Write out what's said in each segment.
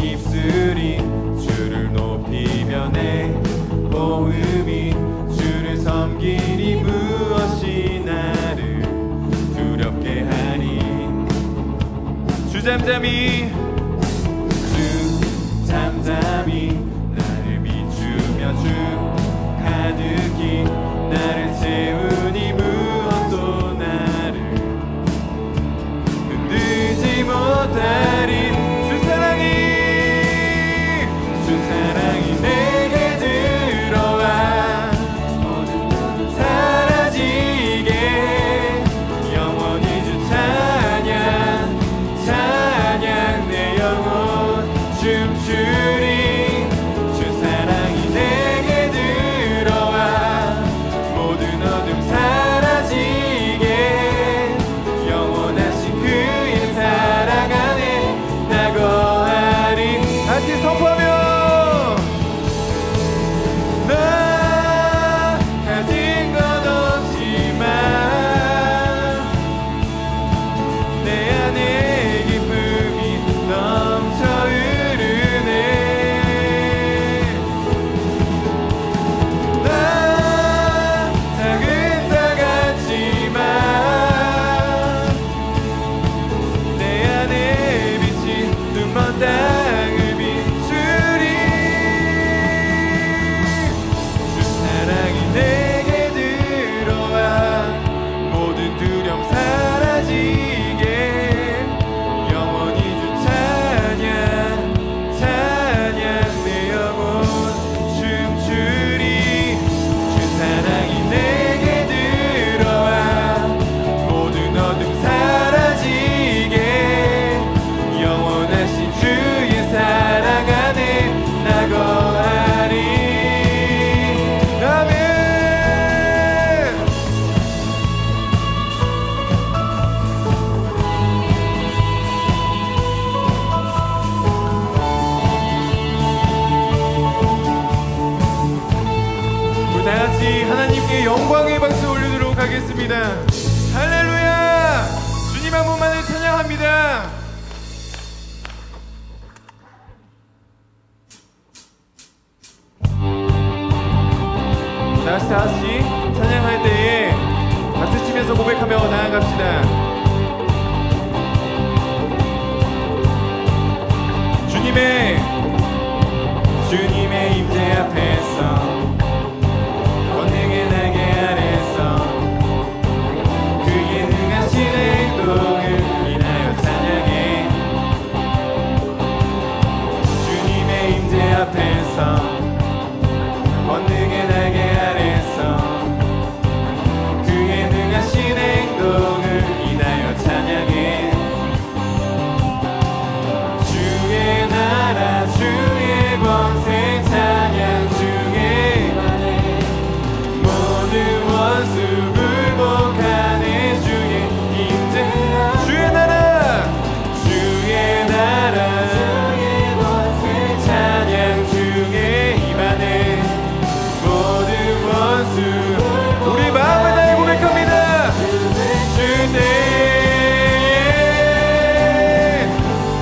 입술이 주를 높이며 내 모음이 주를 섬기니 무엇이 나를 두렵게 하니. 주 잠잠히 나를 비추며 주 가득히 나를 채우니 무엇도 나를 흔들지 못하리. 주 사랑이 내게 들어와 사라지게 영원히 주 찬양 내 영혼 춤추리. 주 사랑이 내게 들어와 모든 어둠 사라지게 영원하신 그의 사랑 안에 나 거하리. 다시 선포하며 나 가진 것 없지만 내 안에 기쁨이 넘쳐 흐르네. 나 작은 자 같지만 내 안에 빛이 눈먼 땅을 비추리. 주 사랑이 내게 들어와 모든 두려움 사라지게 영원히 주 찬양 내 영혼 춤추리. 주 사랑이 내게 들어와 모든 어둠 사라지게 영원하신 주의 사랑 안에 나 거하리. 아멘. 우리 다같이 하나님께 영광의 박수 올리도록 하겠습니다. 할렐루야. 주님 한 분만을 찬양합니다. 다시 찬양할 때에 박수 치면서 고백하며 나아갑시다. 주님의 임재 앞에서 권능의 날개 아래서 그의 능하신 행동을 인하여 찬양해. 주님의 임재 앞에서 권능의 날개 아래서 그의 능하신 행동을 인하여 찬양해. 주의 나라 주의 권세 찬양 중에 모든 원수 굴복하네. 주의 임재 주의 나라 주의 권세 찬양 중에 임하네. 모든 원수 우리 마음을 다해 고백합니다. 주 때에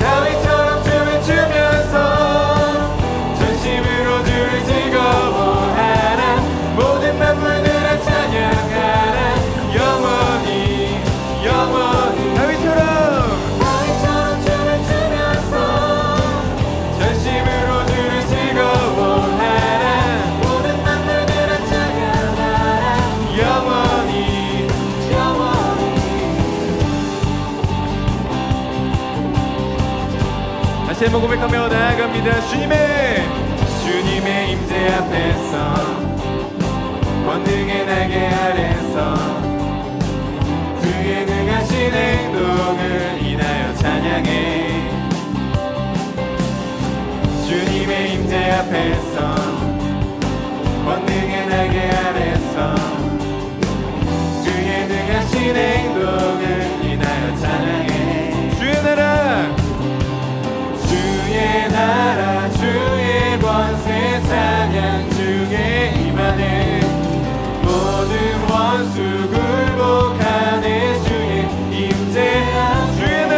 다윗처럼 춤을 추면서 전심으로 주를 즐거워하라. 모든 만물들아 찬양하라. 영원히 다윗처럼 춤을 추면서 전심으로 주를 즐거워하라. 모든 만물들아 찬양하라. 영원히 다시 한번 고백하며 나아갑니다. 주님의 임재 앞에서 권능의 날개 아래서 그의 능하신 행동을 인하여 찬양해. 주님의 임재 앞에서 권능의 날개 아래서 그의 능하신 행동을 인하여 찬양해. 주의 나라 주의 권세 찬양 중에 임하네. 모든 원수 굴복하네. 주의 임재 주의 나라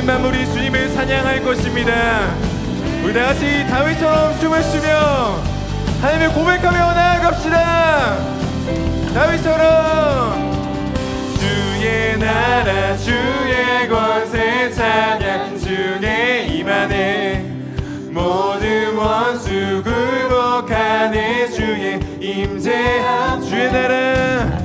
모든 만물이 주님을 찬양할 것입니다. 우리 다같이 다윗처럼 춤을 추며 하나님을 고백하며 나아갑시다. 다윗처럼 주의 나라 주의 권세 찬양 주의 임하네 모든 원수 굴복하네 주의 임재함 주의 나라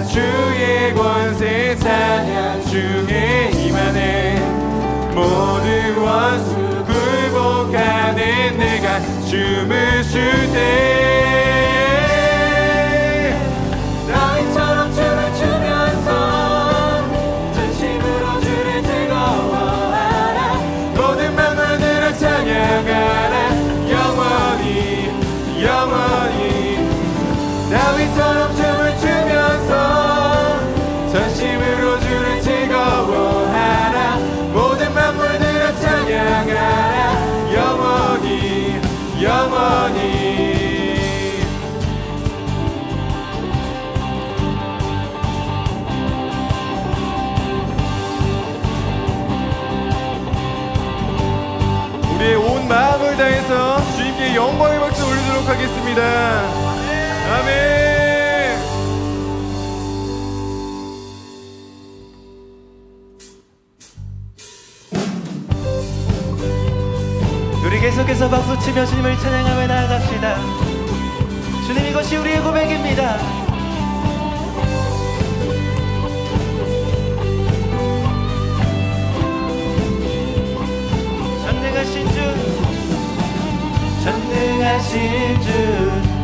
주의 권세 찬양 주의 임하네 모든 원수 굴복하네 내가 춤을 출 때 다윗처럼 춤을 추면서 전심으로 주를 즐거워하라 모든 만물들을 찬양하라 영원히 다윗처럼 춤을 추면서 전심으로 주를 즐거워하라 모든 만물들을 찬양하라 영원히 우리의 온 마음을 다해서 주님께 영광의 박수 올리도록 하겠습니다. 아멘. 우리 계속해서 박수치며 주님을 찬양하며 나아갑시다. 주님, 이것이 우리의 고백입니다. 전능하신 주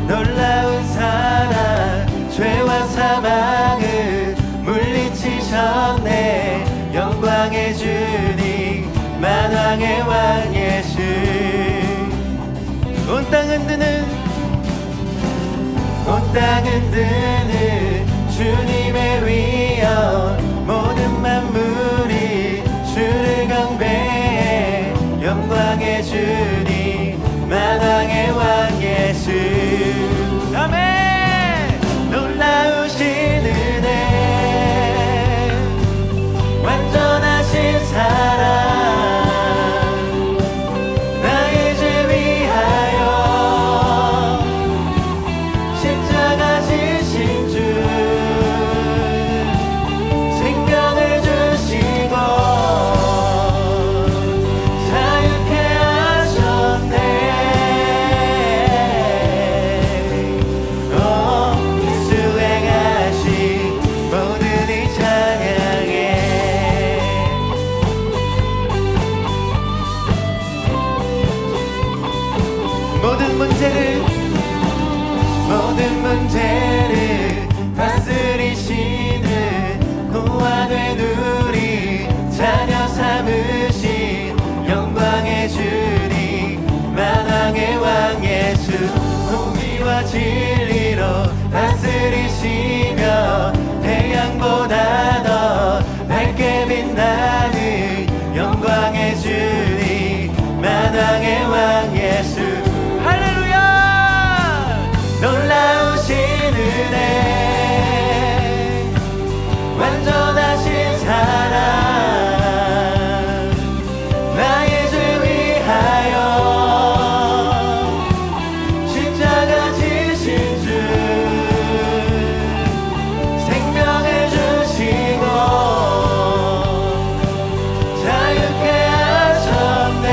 놀라운 사랑 죄와 사망을 물리치셨네 영광의 주님 만왕의 왕 예수 온 땅 흔드는 주님의 위엄 모든 만물이 주를 경배해 영광의 주님 만왕의 왕 예수 아멘 놀라우신 은혜 완전하신 사랑 나의 죄 위하여 십자가 지신 주 생명을 주시고 자유케 하셨네 수행하신 모든 이 찬양해 모든 문제를 다스리시는 고아된 우리 자녀 삼으신 영광의 주님 만왕의 왕 예수 공의와 진리로 다스리시며 태양보다 더 밝게 빛나는 영광의 주님 만왕의 왕 예수 할렐루야 놀라우신 은혜 완전하신 사랑 나의 죄 위하여 십자가 지신 주 생명을 주시고 자유케 하셨네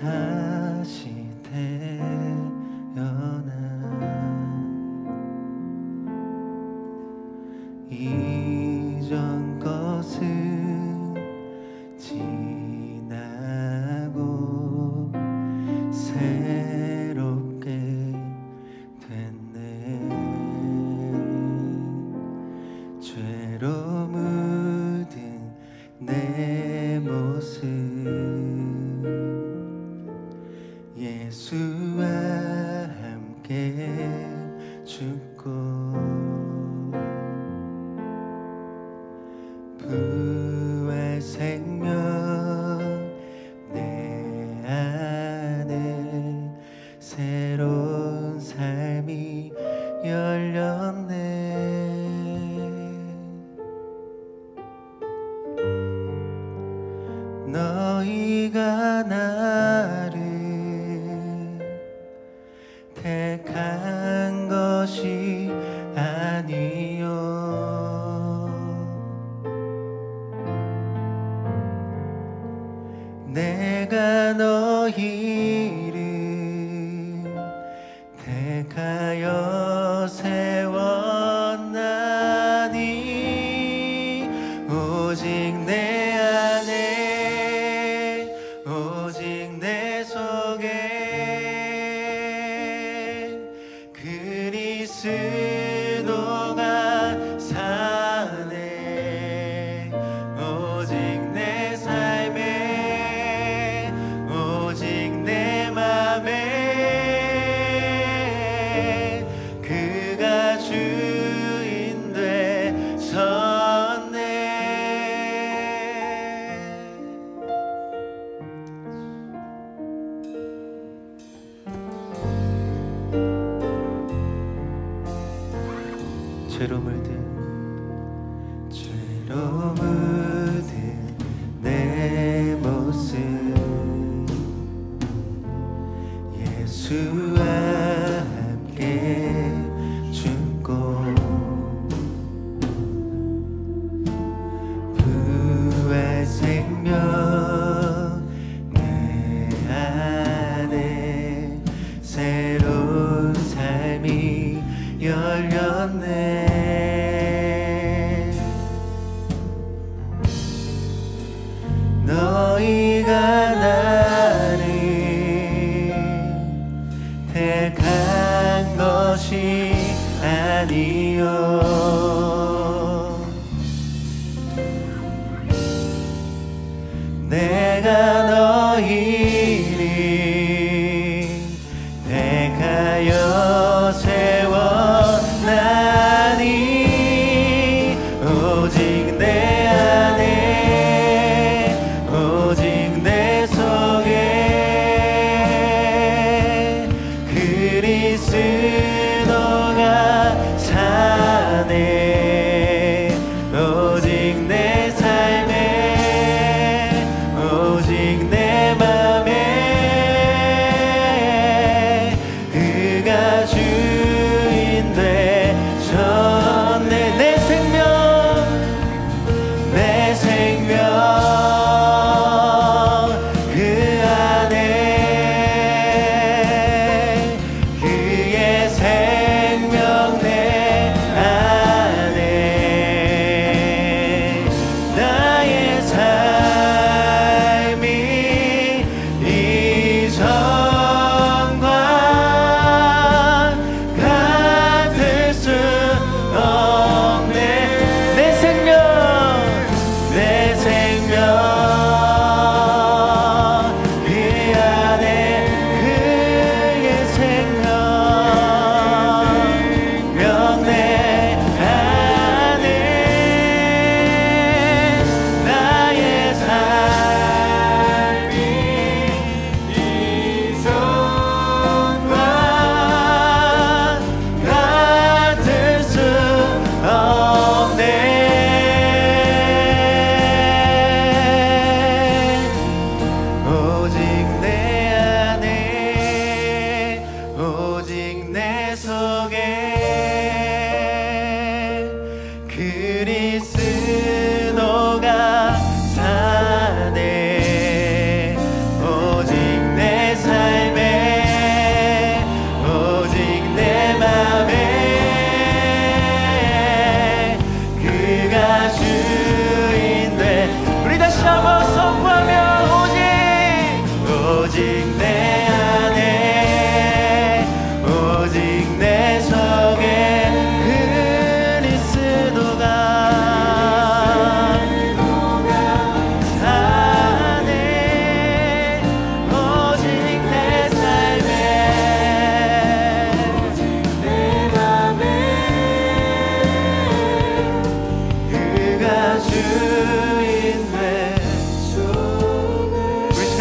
다시 태어나 이전 것은 지나고 새롭게 됐네. 죄로 묻은 내 모습 예수와 함께 죽고 부활 생명 내 안에 새로운 삶이 열렸네. 너희가 나를 택한 것이 아니요 내가 너희를 택하여 세웠나니 오직 내 안에 오직 내 속에 그리스도가 사네. 오직 내 삶에 오직 내 맘에 그가 주인 되셨네. 죄로 물든 내 모습 예수와 함께 죽고 부활 생명 내 안에 새로운 삶이 열렸네. 너희가 나를 택한 것이 아니요 내가 너희를 택하여 세웠나니 오직 내 안에 오직 내 속에 그리스도가 사네. 오직 내 삶에 오직 내 맘에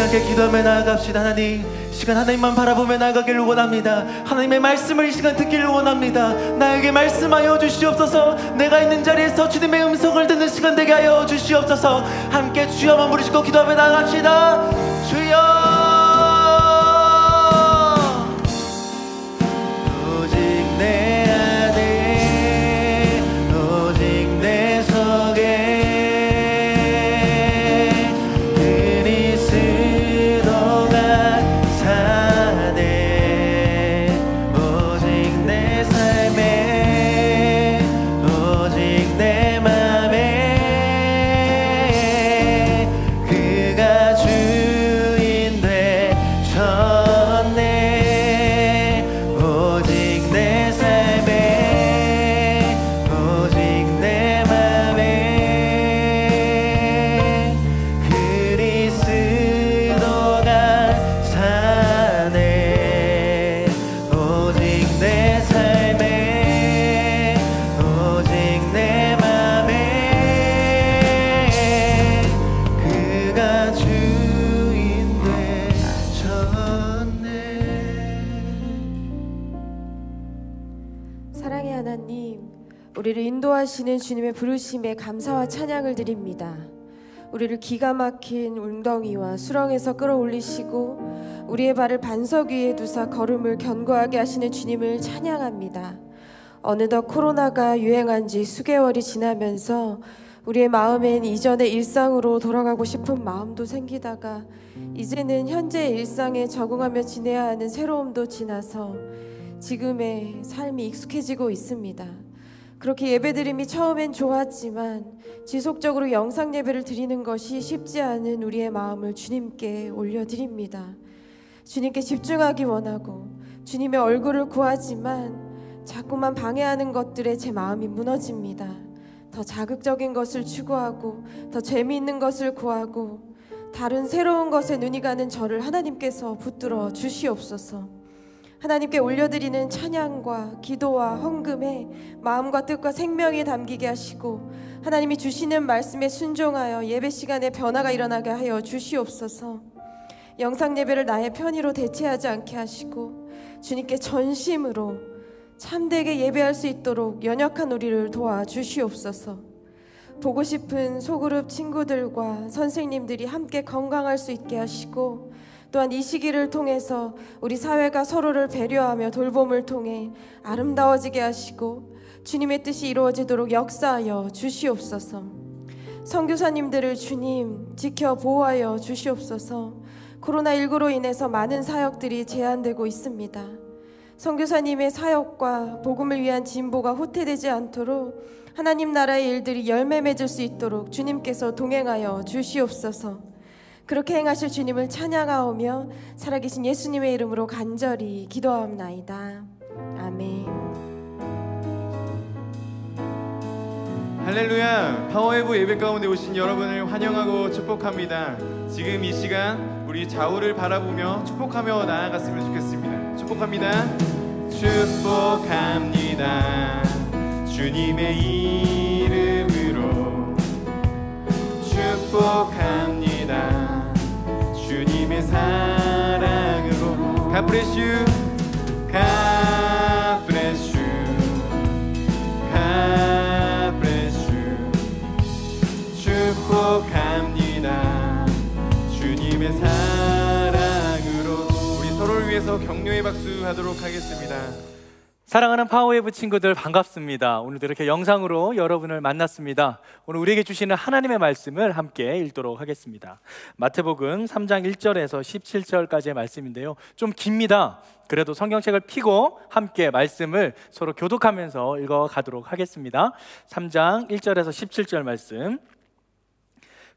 시간 함께 기도하며 나아갑시다. 하나님, 이 시간 하나님만 바라보며 나아가기를 원합니다. 하나님의 말씀을 이 시간 듣기를 원합니다. 나에게 말씀하여 주시옵소서. 내가 있는 자리에서 주님의 음성을 듣는 시간 되게 하여 주시옵소서. 함께 주여만 부르시고 기도하며 나아갑시다. 주여. 우리를 인도하시는 주님의 부르심에 감사와 찬양을 드립니다. 우리를 기가 막힌 웅덩이와 수렁에서 끌어올리시고 우리의 발을 반석 위에 두사 걸음을 견고하게 하시는 주님을 찬양합니다. 어느덧 코로나가 유행한 지 수개월이 지나면서 우리의 마음엔 이전의 일상으로 돌아가고 싶은 마음도 생기다가 이제는 현재의 일상에 적응하며 지내야 하는 새로움도 지나서 지금의 삶이 익숙해지고 있습니다. 그렇게 예배드림이 처음엔 좋았지만 지속적으로 영상 예배를 드리는 것이 쉽지 않은 우리의 마음을 주님께 올려드립니다. 주님께 집중하기 원하고 주님의 얼굴을 구하지만 자꾸만 방해하는 것들에 제 마음이 무너집니다. 더 자극적인 것을 추구하고 더 재미있는 것을 구하고 다른 새로운 것에 눈이 가는 저를 하나님께서 붙들어 주시옵소서. 하나님께 올려드리는 찬양과 기도와 헌금에 마음과 뜻과 생명이 담기게 하시고 하나님이 주시는 말씀에 순종하여 예배 시간에 변화가 일어나게 하여 주시옵소서. 영상 예배를 나의 편의로 대체하지 않게 하시고 주님께 전심으로 참되게 예배할 수 있도록 연약한 우리를 도와주시옵소서. 보고 싶은 소그룹 친구들과 선생님들이 함께 건강할 수 있게 하시고 또한 이 시기를 통해서 우리 사회가 서로를 배려하며 돌봄을 통해 아름다워지게 하시고 주님의 뜻이 이루어지도록 역사하여 주시옵소서. 선교사님들을 주님 지켜 보호하여 주시옵소서. 코로나19로 인해서 많은 사역들이 제한되고 있습니다. 선교사님의 사역과 복음을 위한 진보가 후퇴되지 않도록 하나님 나라의 일들이 열매 맺을 수 있도록 주님께서 동행하여 주시옵소서. 그렇게 행하실 주님을 찬양하오며 살아계신 예수님의 이름으로 간절히 기도하옵나이다. 아멘. 할렐루야. 파워웨브 예배 가운데 오신 여러분을 환영하고 축복합니다. 지금 이 시간 우리 좌우를 바라보며 축복하며 나아갔으면 좋겠습니다. 축복합니다. 축복합니다. 주님의 이름으로 축복합니다. 주님의 사랑으로 God bless you, God bless you, God bless you. 축복합니다. 주님의 사랑으로. 우리 서로를 위해서 격려의 박수 하도록 하겠습니다. 사랑하는 파워웨이브 친구들 반갑습니다. 오늘도 이렇게 영상으로 여러분을 만났습니다. 오늘 우리에게 주시는 하나님의 말씀을 함께 읽도록 하겠습니다. 마태복음 3장 1절에서 17절까지의 말씀인데요, 좀 깁니다. 그래도 성경책을 펴고 함께 말씀을 서로 교독하면서 읽어가도록 하겠습니다. 3장 1절에서 17절 말씀.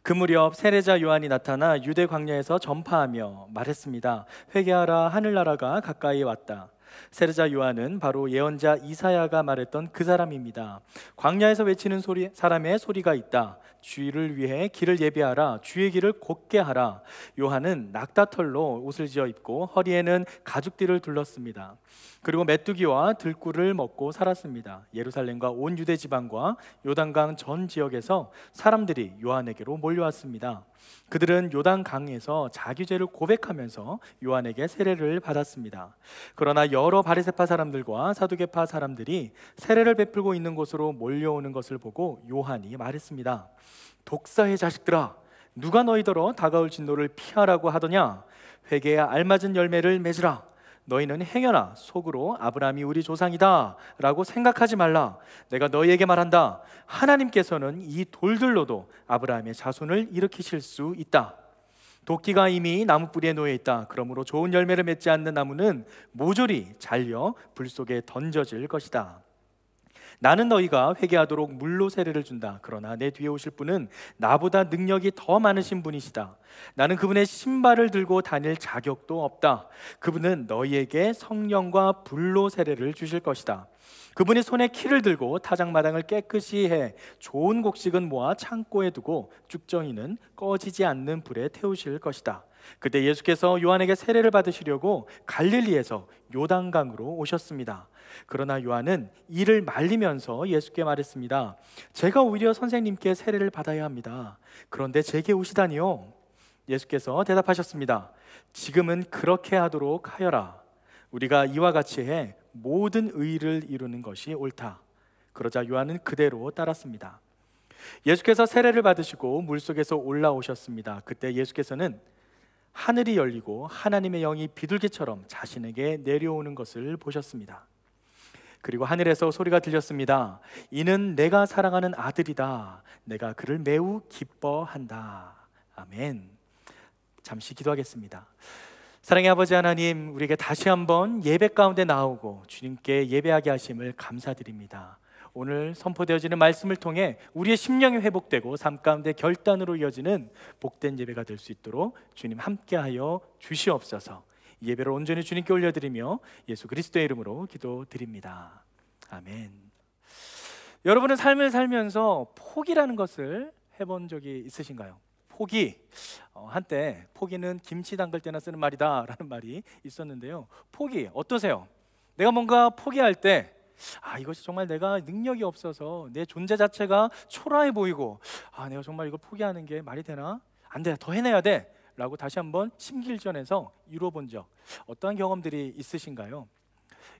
그 무렵 세례자 요한이 나타나 유대 광야에서 전파하며 말했습니다. 회개하라, 하늘나라가 가까이 왔다. 세례자 요한은 바로 예언자 이사야가 말했던 그 사람입니다. 광야에서 외치는 사람의 소리가 있다. 주를 위해 길을 예비하라. 주의 길을 곧게 하라. 요한은 낙타털로 옷을 지어 입고 허리에는 가죽띠를 둘렀습니다. 그리고 메뚜기와 들꿀을 먹고 살았습니다. 예루살렘과 온 유대 지방과 요단강 전 지역에서 사람들이 요한에게로 몰려왔습니다. 그들은 요단 강에서 자기 죄를 고백하면서 요한에게 세례를 받았습니다. 그러나 여러 바리새파 사람들과 사두개파 사람들이 세례를 베풀고 있는 곳으로 몰려오는 것을 보고 요한이 말했습니다. 독사의 자식들아, 누가 너희더러 다가올 진노를 피하라고 하더냐? 회개에 알맞은 열매를 맺으라. 너희는 행여나 속으로 아브라함이 우리 조상이다 라고 생각하지 말라. 내가 너희에게 말한다. 하나님께서는 이 돌들로도 아브라함의 자손을 일으키실 수 있다. 도끼가 이미 나무 뿌리에 놓여 있다. 그러므로 좋은 열매를 맺지 않는 나무는 모조리 잘려 불 속에 던져질 것이다. 나는 너희가 회개하도록 물로 세례를 준다. 그러나 내 뒤에 오실 분은 나보다 능력이 더 많으신 분이시다. 나는 그분의 신발을 들고 다닐 자격도 없다. 그분은 너희에게 성령과 불로 세례를 주실 것이다. 그분이 손에 키를 들고 타작마당을 깨끗이 해 좋은 곡식은 모아 창고에 두고 쭉정이는 꺼지지 않는 불에 태우실 것이다. 그때 예수께서 요한에게 세례를 받으시려고 갈릴리에서 요단강으로 오셨습니다. 그러나 요한은 이를 말리면서 예수께 말했습니다. 제가 오히려 선생님께 세례를 받아야 합니다. 그런데 제게 오시다니요? 예수께서 대답하셨습니다. 지금은 그렇게 하도록 하여라. 우리가 이와 같이 해 모든 의를 이루는 것이 옳다. 그러자 요한은 그대로 따랐습니다. 예수께서 세례를 받으시고 물속에서 올라오셨습니다. 그때 예수께서는 하늘이 열리고 하나님의 영이 비둘기처럼 자신에게 내려오는 것을 보셨습니다. 그리고 하늘에서 소리가 들렸습니다. 이는 내가 사랑하는 아들이다. 내가 그를 매우 기뻐한다. 아멘. 잠시 기도하겠습니다. 사랑의 아버지 하나님, 우리에게 다시 한번 예배 가운데 나오고 주님께 예배하게 하심을 감사드립니다. 오늘 선포되어지는 말씀을 통해 우리의 심령이 회복되고 삶 가운데 결단으로 이어지는 복된 예배가 될 수 있도록 주님 함께하여 주시옵소서. 예배를 온전히 주님께 올려드리며 예수 그리스도의 이름으로 기도드립니다. 아멘. 여러분은 삶을 살면서 포기라는 것을 해본 적이 있으신가요? 포기, 한때 포기는 김치 담글 때나 쓰는 말이다 라는 말이 있었는데요. 포기 어떠세요? 내가 뭔가 포기할 때 이것이 정말 내가 능력이 없어서 내 존재 자체가 초라해 보이고 내가 정말 이걸 포기하는 게 말이 되나? 안 돼, 더 해내야 돼 라고 다시 한번 심기일전해서 이루어본 적 어떠한 경험들이 있으신가요?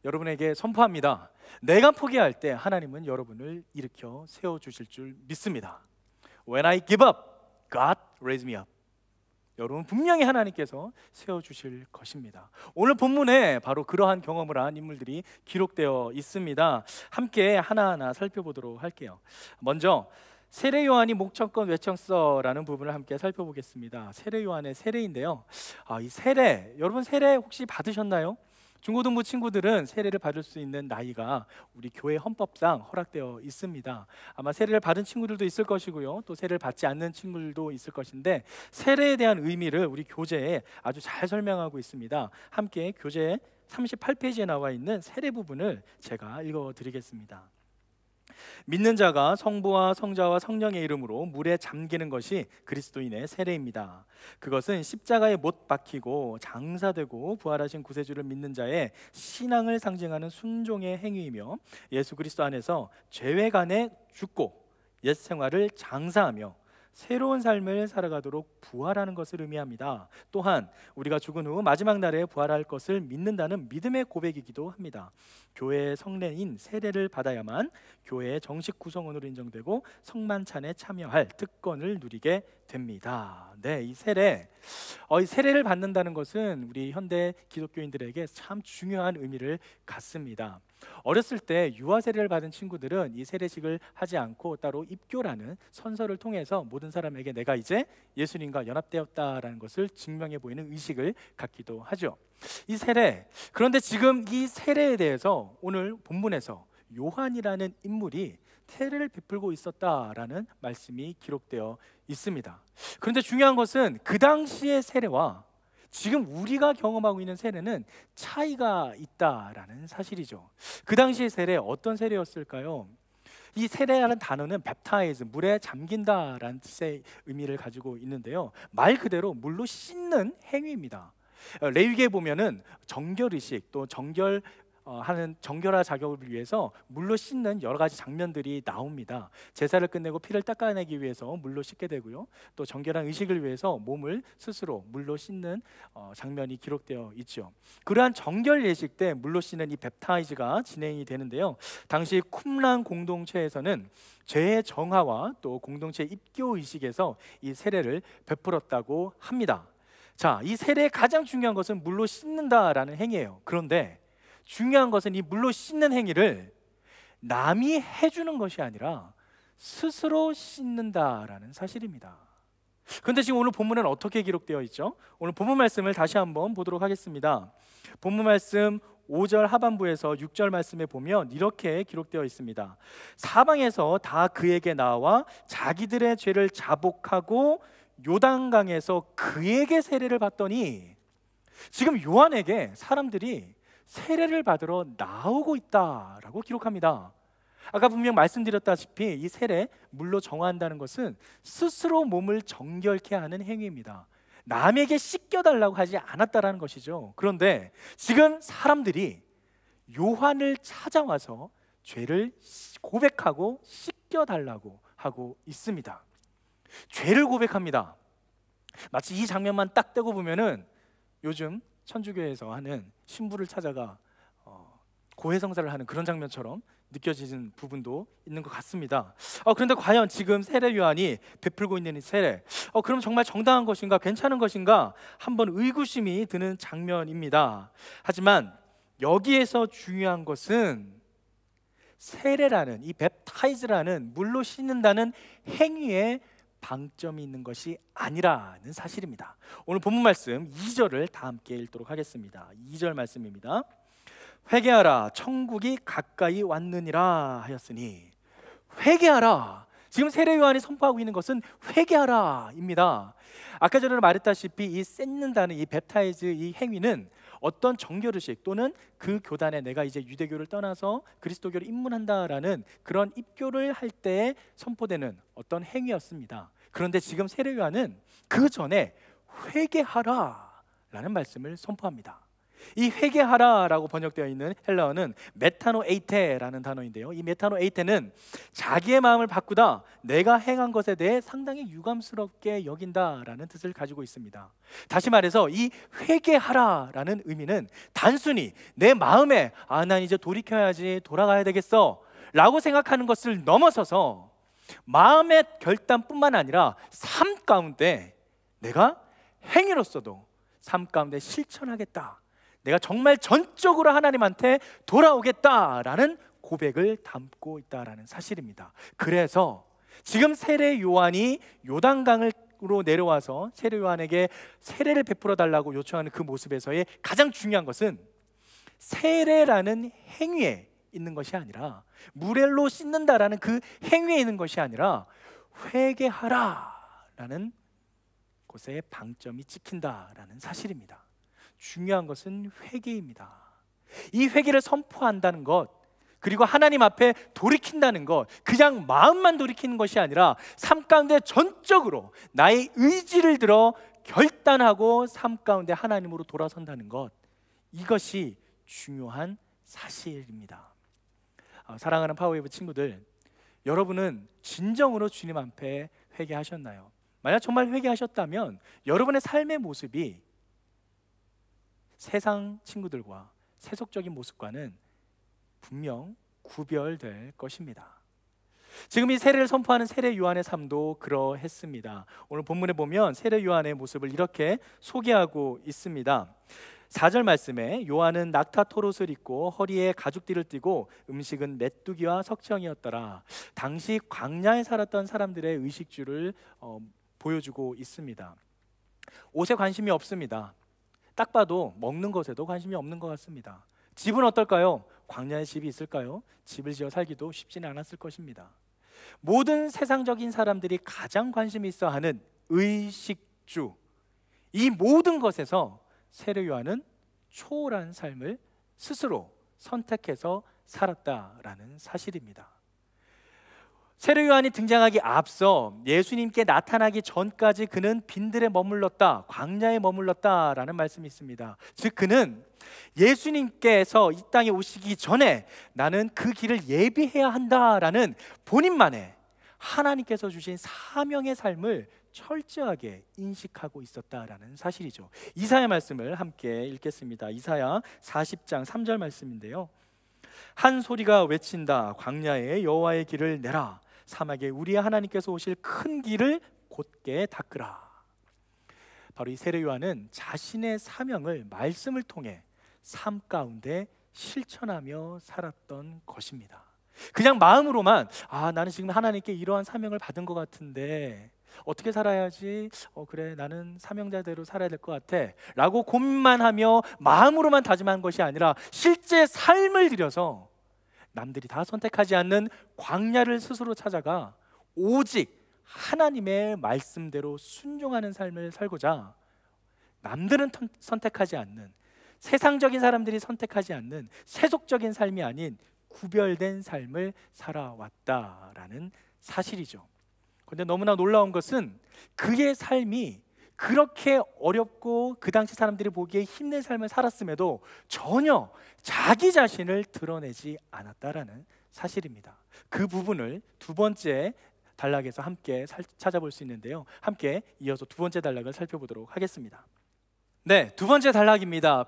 여러분에게 선포합니다. 내가 포기할 때 하나님은 여러분을 일으켜 세워주실 줄 믿습니다. When I give up, God raise me up. 여러분 분명히 하나님께서 세워주실 것입니다. 오늘 본문에 바로 그러한 경험을 한 인물들이 기록되어 있습니다. 함께 하나하나 살펴보도록 할게요. 먼저 세례 요한이 목청권 외청서라는 부분을 함께 살펴보겠습니다. 세례 요한의 세례인데요. 이 세례, 여러분 세례 혹시 받으셨나요? 중고등부 친구들은 세례를 받을 수 있는 나이가 우리 교회 헌법상 허락되어 있습니다. 아마 세례를 받은 친구들도 있을 것이고요, 또 세례를 받지 않는 친구들도 있을 것인데 세례에 대한 의미를 우리 교재에 아주 잘 설명하고 있습니다. 함께 교재 38페이지에 나와 있는 세례 부분을 제가 읽어드리겠습니다. 믿는 자가 성부와 성자와 성령의 이름으로 물에 잠기는 것이 그리스도인의 세례입니다. 그것은 십자가에 못 박히고 장사되고 부활하신 구세주를 믿는 자의 신앙을 상징하는 순종의 행위이며 예수 그리스도 안에서 죄외간에 죽고 옛 생활을 장사하며 새로운 삶을 살아가도록 부활하는 것을 의미합니다. 또한 우리가 죽은 후 마지막 날에 부활할 것을 믿는다는 믿음의 고백이기도 합니다. 교회의 성례인 세례를 받아야만 교회의 정식 구성원으로 인정되고 성만찬에 참여할 특권을 누리게 됩니다. 네, 이 세례, 이 세례를 받는다는 것은 우리 현대 기독교인들에게 참 중요한 의미를 갖습니다. 어렸을 때 유아 세례를 받은 친구들은 이 세례식을 하지 않고 따로 입교라는 선서를 통해서 모든 사람에게 내가 이제 예수님과 연합되었다라는 것을 증명해 보이는 의식을 갖기도 하죠. 이 세례, 그런데 지금 이 세례에 대해서 오늘 본문에서 요한이라는 인물이 세례를 베풀고 있었다라는 말씀이 기록되어 있습니다. 그런데 중요한 것은 그 당시의 세례와 지금 우리가 경험하고 있는 세례는 차이가 있다라는 사실이죠. 그 당시의 세례 어떤 세례였을까요? 이 세례라는 단어는 baptize, 물에 잠긴다라는 뜻의 의미를 가지고 있는데요. 말 그대로 물로 씻는 행위입니다. 레위기에 보면은 정결의식 또 정결 하는 정결화 작업을 위해서 물로 씻는 여러 가지 장면들이 나옵니다. 제사를 끝내고 피를 닦아내기 위해서 물로 씻게 되고요. 또 정결한 의식을 위해서 몸을 스스로 물로 씻는 장면이 기록되어 있죠. 그러한 정결 예식 때 물로 씻는 이 뵙타이즈가 진행이 되는데요. 당시 쿰란 공동체에서는 죄의 정화와 또 공동체 입교 의식에서 이 세례를 베풀었다고 합니다. 자, 이 세례의 가장 중요한 것은 물로 씻는다라는 행위예요. 그런데 중요한 것은 이 물로 씻는 행위를 남이 해주는 것이 아니라 스스로 씻는다라는 사실입니다. 그런데 지금 오늘 본문은 어떻게 기록되어 있죠? 오늘 본문 말씀을 다시 한번 보도록 하겠습니다. 본문 말씀 5절 하반부에서 6절 말씀에 보면 이렇게 기록되어 있습니다. 사방에서 다 그에게 나와 자기들의 죄를 자복하고 요단강에서 그에게 세례를 받더니, 지금 요한에게 사람들이 세례를 받으러 나오고 있다라고 기록합니다. 아까 분명 말씀드렸다시피 이 세례, 물로 정화한다는 것은 스스로 몸을 정결케 하는 행위입니다. 남에게 씻겨달라고 하지 않았다라는 것이죠. 그런데 지금 사람들이 요한을 찾아와서 죄를 고백하고 씻겨달라고 하고 있습니다. 죄를 고백합니다. 마치 이 장면만 딱 떼고 보면은 요즘 천주교에서 하는 신부를 찾아가 고해성사를 하는 그런 장면처럼 느껴지는 부분도 있는 것 같습니다. 그런데 과연 지금 세례 요한이 베풀고 있는 이 세례, 그럼 정말 정당한 것인가, 괜찮은 것인가 한번 의구심이 드는 장면입니다. 하지만 여기에서 중요한 것은 세례라는, 이 뵙타이즈라는, 물로 씻는다는 행위에 방점이 있는 것이 아니라는 사실입니다. 오늘 본문 말씀 2절을 다 함께 읽도록 하겠습니다. 2절 말씀입니다. 회개하라, 천국이 가까이 왔느니라 하였으니. 회개하라, 지금 세례 요한이 선포하고 있는 것은 회개하라입니다. 아까 전에 말했다시피 이 씻는다는 이 뵙타이즈 이 행위는 어떤 정결의식 또는 그 교단에 내가 이제 유대교를 떠나서 그리스도교를 입문한다라는 그런 입교를 할 때 선포되는 어떤 행위였습니다. 그런데 지금 세례 요한은 그 전에 회개하라라는 말씀을 선포합니다. 이 회개하라라고 번역되어 있는 헬라어는 메타노에이테라는 단어인데요. 이 메타노에이테는 자기의 마음을 바꾸다, 내가 행한 것에 대해 상당히 유감스럽게 여긴다라는 뜻을 가지고 있습니다. 다시 말해서 이 회개하라라는 의미는 단순히 내 마음에 난 이제 돌이켜야지, 돌아가야 되겠어 라고 생각하는 것을 넘어서서 마음의 결단뿐만 아니라 삶 가운데 내가 행위로서도 삶 가운데 실천하겠다, 내가 정말 전적으로 하나님한테 돌아오겠다라는 고백을 담고 있다라는 사실입니다. 그래서 지금 세례 요한이 요단강으로 내려와서 세례 요한에게 세례를 베풀어 달라고 요청하는 그 모습에서의 가장 중요한 것은 세례라는 행위에 있는 것이 아니라, 물로 씻는다라는 그 행위에 있는 것이 아니라 회개하라라는 곳에 방점이 찍힌다라는 사실입니다. 중요한 것은 회개입니다. 이 회개를 선포한다는 것, 그리고 하나님 앞에 돌이킨다는 것, 그냥 마음만 돌이키는 것이 아니라 삶 가운데 전적으로 나의 의지를 들어 결단하고 삶 가운데 하나님으로 돌아선다는 것, 이것이 중요한 사실입니다. 사랑하는 파워웨이브 친구들, 여러분은 진정으로 주님 앞에 회개하셨나요? 만약 정말 회개하셨다면 여러분의 삶의 모습이 세상 친구들과 세속적인 모습과는 분명 구별될 것입니다. 지금 이 세례를 선포하는 세례 요한의 삶도 그러했습니다. 오늘 본문에 보면 세례 요한의 모습을 이렇게 소개하고 있습니다. 4절 말씀에 요한은 낙타 토롯을 입고 허리에 가죽띠를 띠고 음식은 메뚜기와 석청이었더라. 당시 광야에 살았던 사람들의 의식주를 보여주고 있습니다. 옷에 관심이 없습니다. 딱 봐도 먹는 것에도 관심이 없는 것 같습니다. 집은 어떨까요? 광야에 집이 있을까요? 집을 지어 살기도 쉽지는 않았을 것입니다. 모든 세상적인 사람들이 가장 관심이 있어 하는 의식주, 이 모든 것에서 세례 요한은 초월한 삶을 스스로 선택해서 살았다라는 사실입니다. 세례 요한이 등장하기 앞서 예수님께 나타나기 전까지 그는 빈들에 머물렀다, 광야에 머물렀다라는 말씀이 있습니다. 즉 그는 예수님께서 이 땅에 오시기 전에 나는 그 길을 예비해야 한다라는 본인만의 하나님께서 주신 사명의 삶을 철저하게 인식하고 있었다라는 사실이죠. 이사야 말씀을 함께 읽겠습니다. 이사야 40장 3절 말씀인데요. 한 소리가 외친다. 광야에 여호와의 길을 내라. 사막에 우리의 하나님께서 오실 큰 길을 곧게 닦으라. 바로 이 세례 요한은 자신의 사명을 말씀을 통해 삶 가운데 실천하며 살았던 것입니다. 그냥 마음으로만 나는 지금 하나님께 이러한 사명을 받은 것 같은데 어떻게 살아야지? 그래, 나는 사명자대로 살아야 될 것 같아 라고 고민만 하며 마음으로만 다짐한 것이 아니라 실제 삶을 들여서 남들이 다 선택하지 않는 광야를 스스로 찾아가 오직 하나님의 말씀대로 순종하는 삶을 살고자 남들은 선택하지 않는, 세상적인 사람들이 선택하지 않는 세속적인 삶이 아닌 구별된 삶을 살아왔다라는 사실이죠. 그런데 너무나 놀라운 것은 그의 삶이 그렇게 어렵고 그 당시 사람들이 보기에 힘든 삶을 살았음에도 전혀 자기 자신을 드러내지 않았다라는 사실입니다. 그 부분을 두 번째 단락에서 함께 찾아볼 수 있는데요. 함께 이어서 두 번째 단락을 살펴보도록 하겠습니다. 네, 두 번째 단락입니다.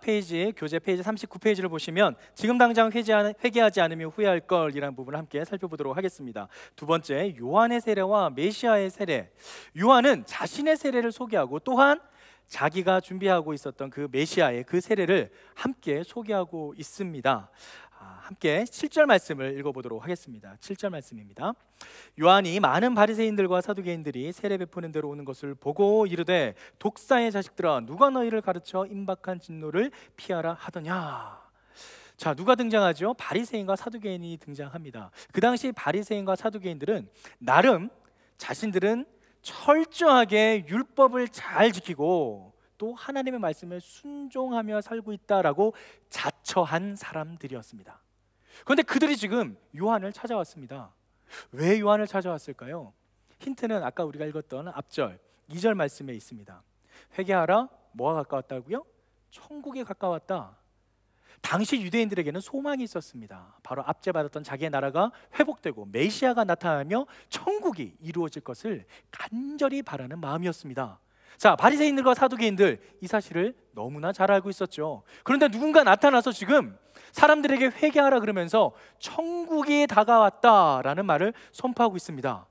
교재 페이지 39페이지를 보시면 지금 당장 회개하지 않으면 후회할 걸이라는 부분을 함께 살펴보도록 하겠습니다. 두 번째, 요한의 세례와 메시아의 세례. 요한은 자신의 세례를 소개하고 또한 자기가 준비하고 있었던 그 메시아의 그 세례를 함께 소개하고 있습니다. 함께 7절 말씀을 읽어보도록 하겠습니다. 7절 말씀입니다. 요한이 많은 바리새인들과 사두개인들이 세례 베푸는 데로 오는 것을 보고 이르되 독사의 자식들아 누가 너희를 가르쳐 임박한 진노를 피하라 하더냐. 자, 누가 등장하죠? 바리새인과 사두개인이 등장합니다. 그 당시 바리새인과 사두개인들은 나름 자신들은 철저하게 율법을 잘 지키고 또 하나님의 말씀에 순종하며 살고 있다라고 자처한 사람들이었습니다. 그런데 그들이 지금 요한을 찾아왔습니다. 왜 요한을 찾아왔을까요? 힌트는 아까 우리가 읽었던 앞절 2절 말씀에 있습니다. 회개하라, 뭐가 가까웠다고요? 천국에 가까웠다. 당시 유대인들에게는 소망이 있었습니다. 바로 압제받았던 자기의 나라가 회복되고 메시아가 나타나며 천국이 이루어질 것을 간절히 바라는 마음이었습니다. 자, 바리새인들과 사두개인들 이 사실을 너무나 잘 알고 있었죠. 그런데 누군가 나타나서 지금 사람들에게 회개하라 그러면서 천국이 다가왔다라는 말을 선포하고 있습니다.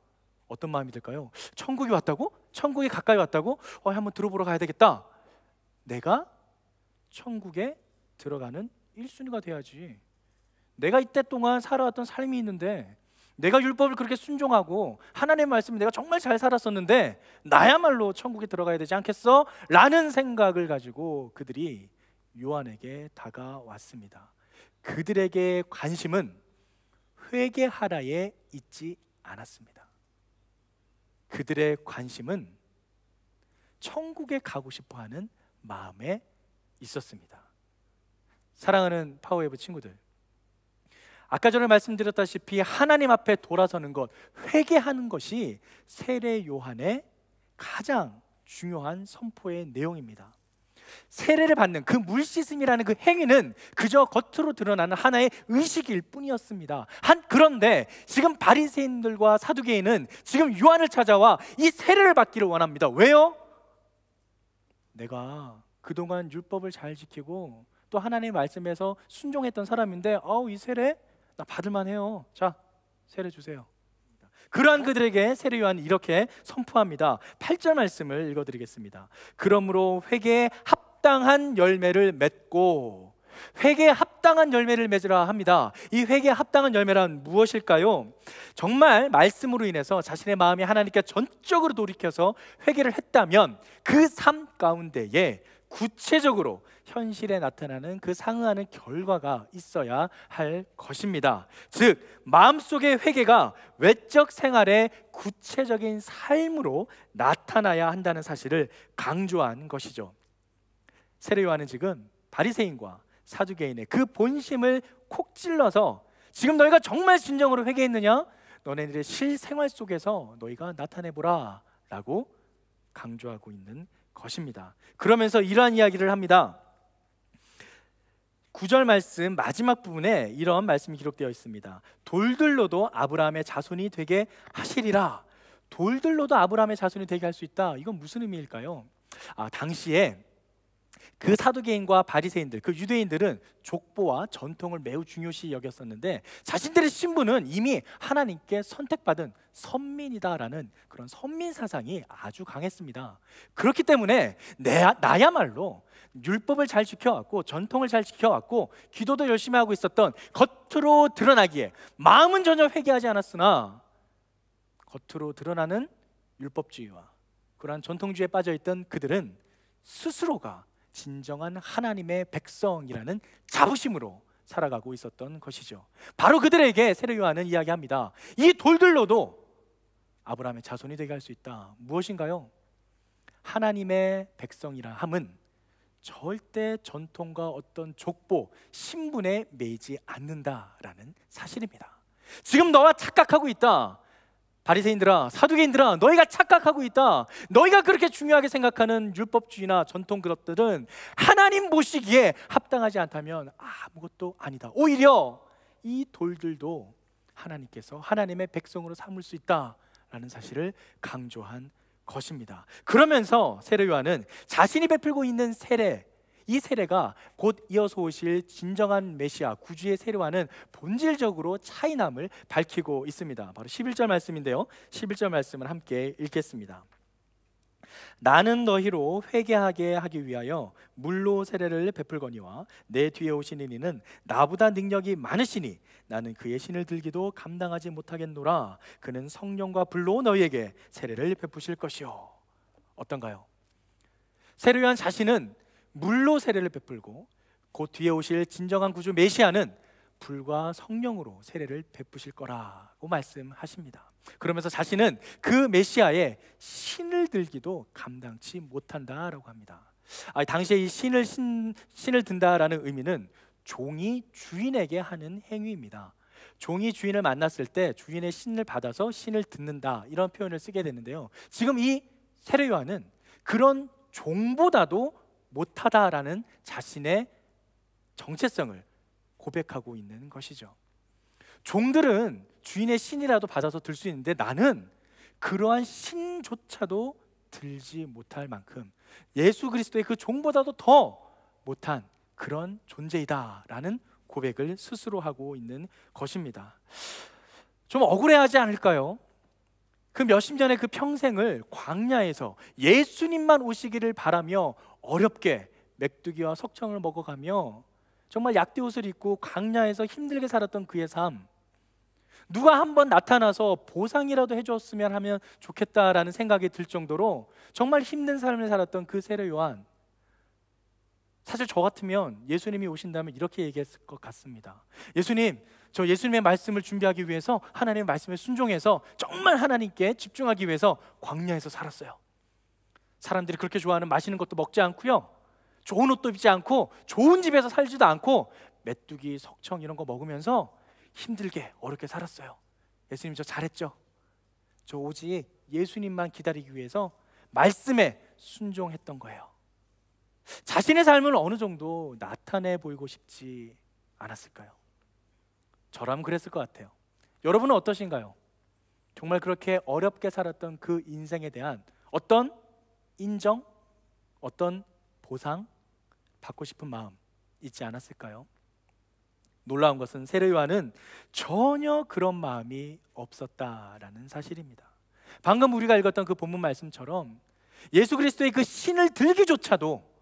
어떤 마음이 들까요? 천국이 왔다고? 천국이 가까이 왔다고? 한번 들어보러 가야 되겠다. 내가 천국에 들어가는 1순위가 돼야지. 내가 이때 동안 살아왔던 삶이 있는데 내가 율법을 그렇게 순종하고 하나님의 말씀을 내가 정말 잘 살았었는데 나야말로 천국에 들어가야 되지 않겠어? 라는 생각을 가지고 그들이 요한에게 다가왔습니다. 그들에게 관심은 회개하라에 있지 않았습니다. 그들의 관심은 천국에 가고 싶어하는 마음에 있었습니다. 사랑하는 파워웨이브 친구들, 아까 전에 말씀드렸다시피 하나님 앞에 돌아서는 것, 회개하는 것이 세례 요한의 가장 중요한 선포의 내용입니다. 세례를 받는 그 물씻음이라는 그 행위는 그저 겉으로 드러나는 하나의 의식일 뿐이었습니다. 그런데 지금 바리새인들과 사두개인은 지금 요한을 찾아와 이 세례를 받기를 원합니다. 왜요? 내가 그동안 율법을 잘 지키고 또 하나님의 말씀에서 순종했던 사람인데 이 세례 나 받을만 해요. 자, 세례 주세요. 그러한 그들에게 세례 요한이 이렇게 선포합니다. 8절 말씀을 읽어드리겠습니다. 그러므로 회개에 합당한 열매를 맺고, 회개에 합당한 열매를 맺으라 합니다. 이 회개에 합당한 열매란 무엇일까요? 정말 말씀으로 인해서 자신의 마음이 하나님께 전적으로 돌이켜서 회개를 했다면 그 삶 가운데에 구체적으로 현실에 나타나는 그 상응하는 결과가 있어야 할 것입니다. 즉 마음속의 회개가 외적 생활의 구체적인 삶으로 나타나야 한다는 사실을 강조한 것이죠. 세례 요한은 지금 바리새인과 사두개인의 그 본심을 콕 찔러서 지금 너희가 정말 진정으로 회개했느냐? 너네들의 실생활 속에서 너희가 나타내보라 라고 강조하고 있는 것입니다. 그러면서 이러한 이야기를 합니다. 9절 말씀 마지막 부분에 이런 말씀이 기록되어 있습니다. 돌들로도 아브라함의 자손이 되게 하시리라. 돌들로도 아브라함의 자손이 되게 할 수 있다. 이건 무슨 의미일까요? 당시에 그 사두개인과 바리새인들, 그 유대인들은 족보와 전통을 매우 중요시 여겼었는데 자신들의 신분은 이미 하나님께 선택받은 선민이다라는 그런 선민 사상이 아주 강했습니다. 그렇기 때문에 나야말로 율법을 잘 지켜왔고 전통을 잘 지켜왔고 기도도 열심히 하고 있었던, 겉으로 드러나기에 마음은 전혀 회개하지 않았으나 겉으로 드러나는 율법주의와 그러한 전통주의에 빠져있던 그들은 스스로가 진정한 하나님의 백성이라는 자부심으로 살아가고 있었던 것이죠. 바로 그들에게 세례 요한은 이야기합니다. 이 돌들로도 아브라함의 자손이 되게 할 수 있다. 무엇인가요? 하나님의 백성이라 함은 절대 전통과 어떤 족보, 신분에 매이지 않는다라는 사실입니다. 지금 너와 착각하고 있다. 바리새인들아, 사두개인들아, 너희가 착각하고 있다. 너희가 그렇게 중요하게 생각하는 율법주의나 전통 그것들은 하나님 보시기에 합당하지 않다면 아무것도 아니다. 오히려 이 돌들도 하나님께서 하나님의 백성으로 삼을 수 있다라는 사실을 강조한 것입니다. 그러면서 세례 요한은 자신이 베풀고 있는 세례, 이 세례가 곧 이어서 오실 진정한 메시아 구주의 세례와는 본질적으로 차이남을 밝히고 있습니다. 바로 11절 말씀인데요, 11절 말씀을 함께 읽겠습니다. 나는 너희로 회개하게 하기 위하여 물로 세례를 베풀거니와 내 뒤에 오시는 이는 나보다 능력이 많으시니 나는 그의 신을 들기도 감당하지 못하겠노라. 그는 성령과 불로 너희에게 세례를 베푸실 것이요. 어떤가요? 세례 요한 자신은 물로 세례를 베풀고 곧 뒤에 오실 진정한 구주 메시아는 불과 성령으로 세례를 베푸실 거라고 말씀하십니다. 그러면서 자신은 그 메시아의 신을 들기도 감당치 못한다라고 합니다. 당시에 이 신을 든다라는 의미는 종이 주인에게 하는 행위입니다. 종이 주인을 만났을 때 주인의 신을 받아서 신을 듣는다, 이런 표현을 쓰게 되는데요. 지금 이 세례 요한은 그런 종보다도 못하다라는 자신의 정체성을 고백하고 있는 것이죠. 종들은 주인의 신이라도 받아서 들 수 있는데 나는 그러한 신조차도 들지 못할 만큼 예수 그리스도의 그 종보다도 더 못한 그런 존재이다라는 고백을 스스로 하고 있는 것입니다. 좀 억울해하지 않을까요? 그 몇십 년의 그 평생을 광야에서 예수님만 오시기를 바라며 어렵게 메뚜기와 석청을 먹어가며 정말 약대 옷을 입고 광야에서 힘들게 살았던 그의 삶, 누가 한번 나타나서 보상이라도 해줬으면 하면 좋겠다라는 생각이 들 정도로 정말 힘든 삶을 살았던 그 세례 요한, 사실 저 같으면 예수님이 오신다면 이렇게 얘기했을 것 같습니다. 예수님, 저 예수님의 말씀을 준비하기 위해서 하나님의 말씀에 순종해서 정말 하나님께 집중하기 위해서 광야에서 살았어요. 사람들이 그렇게 좋아하는 맛있는 것도 먹지 않고요, 좋은 옷도 입지 않고 좋은 집에서 살지도 않고 메뚜기, 석청 이런 거 먹으면서 힘들게 어렵게 살았어요. 예수님, 저 잘했죠? 저 오직 예수님만 기다리기 위해서 말씀에 순종했던 거예요. 자신의 삶을 어느 정도 나타내 보이고 싶지 않았을까요? 저라면 그랬을 것 같아요. 여러분은 어떠신가요? 정말 그렇게 어렵게 살았던 그 인생에 대한 어떤 인정, 어떤 보상 받고 싶은 마음 있지 않았을까요? 놀라운 것은 세례 요한은 전혀 그런 마음이 없었다라는 사실입니다. 방금 우리가 읽었던 그 본문 말씀처럼 예수 그리스도의 그 신을 들기조차도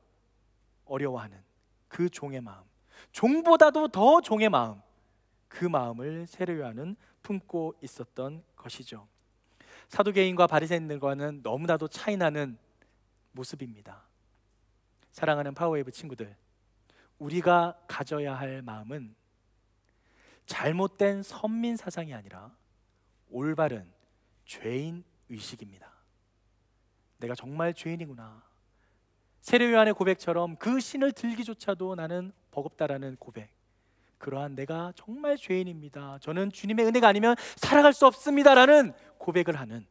어려워하는 그 종의 마음, 종보다도 더 종의 마음, 그 마음을 세례 요한은 품고 있었던 것이죠. 사두개인과 바리새인들과는 너무나도 차이나는 모습입니다. 사랑하는 파워웨이브 친구들, 우리가 가져야 할 마음은 잘못된 선민 사상이 아니라 올바른 죄인 의식입니다. 내가 정말 죄인이구나. 세례 요한의 고백처럼 그 신을 들기조차도 나는 버겁다라는 고백, 그러한 내가 정말 죄인입니다, 저는 주님의 은혜가 아니면 살아갈 수 없습니다라는 고백을 하는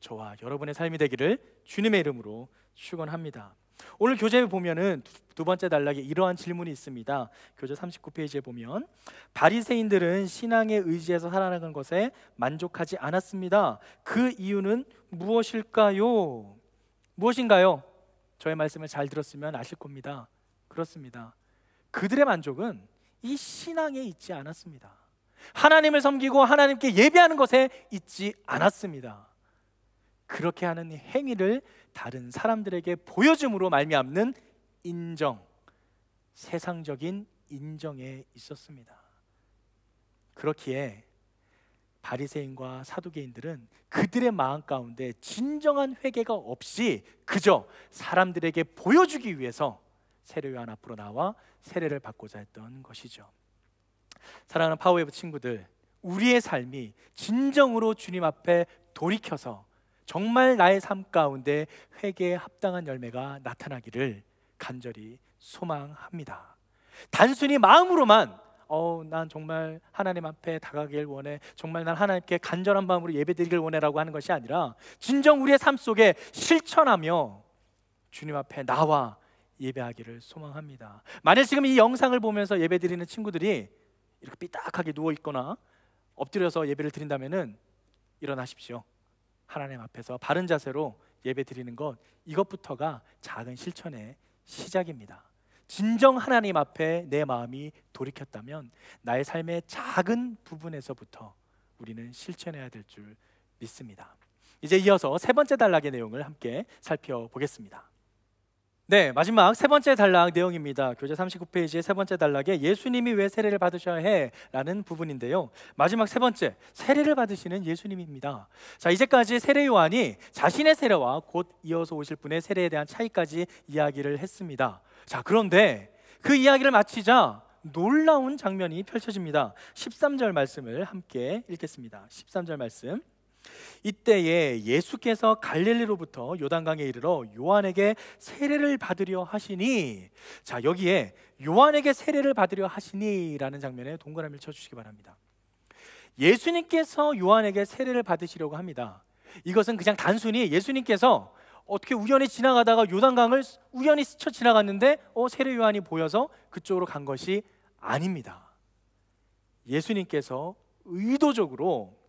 저와 여러분의 삶이 되기를 주님의 이름으로 축원합니다. 오늘 교재에 보면은 두 번째 단락에 이러한 질문이 있습니다. 교재 39페이지에 보면 바리새인들은 신앙에 의지해서 살아가는 것에 만족하지 않았습니다. 그 이유는 무엇일까요? 무엇인가요? 저의 말씀을 잘 들었으면 아실 겁니다. 그렇습니다. 그들의 만족은 이 신앙에 있지 않았습니다. 하나님을 섬기고 하나님께 예배하는 것에 있지 않았습니다. 그렇게 하는 행위를 다른 사람들에게 보여줌으로 말미암는 인정, 세상적인 인정에 있었습니다. 그렇기에 바리새인과 사두개인들은 그들의 마음 가운데 진정한 회개가 없이 그저 사람들에게 보여주기 위해서 세례요한 앞으로 나와 세례를 받고자 했던 것이죠. 사랑하는 파워웨이브 친구들, 우리의 삶이 진정으로 주님 앞에 돌이켜서 정말 나의 삶 가운데 회개에 합당한 열매가 나타나기를 간절히 소망합니다. 단순히 마음으로만 난 정말 하나님 앞에 다가가길 원해, 정말 난 하나님께 간절한 마음으로 예배드리길 원해라고 하는 것이 아니라 진정 우리의 삶 속에 실천하며 주님 앞에 나와 예배하기를 소망합니다. 만약 지금 이 영상을 보면서 예배드리는 친구들이 이렇게 삐딱하게 누워있거나 엎드려서 예배를 드린다면은 일어나십시오. 하나님 앞에서 바른 자세로 예배드리는 것, 이것부터가 작은 실천의 시작입니다. 진정 하나님 앞에 내 마음이 돌이켰다면 나의 삶의 작은 부분에서부터 우리는 실천해야 될 줄 믿습니다. 이제 이어서 세 번째 단락의 내용을 함께 살펴보겠습니다. 네, 마지막 세 번째 단락 내용입니다. 교재 39페이지의 세 번째 단락에 예수님이 왜 세례를 받으셔야 해? 라는 부분인데요, 마지막 세 번째, 세례를 받으시는 예수님입니다. 자, 이제까지 세례 요한이 자신의 세례와 곧 이어서 오실 분의 세례에 대한 차이까지 이야기를 했습니다. 자, 그런데 그 이야기를 마치자 놀라운 장면이 펼쳐집니다. 13절 말씀을 함께 읽겠습니다. 13절 말씀. 이때에 예수께서 갈릴리로부터 요단강에 이르러 요한에게 세례를 받으려 하시니, 자, 여기에 요한에게 세례를 받으려 하시니 라는 장면에 동그라미를 쳐주시기 바랍니다. 예수님께서 요한에게 세례를 받으시려고 합니다. 이것은 그냥 단순히 예수님께서 어떻게 우연히 지나가다가 요단강을 우연히 스쳐 지나갔는데 세례 요한이 보여서 그쪽으로 간 것이 아닙니다. 예수님께서 의도적으로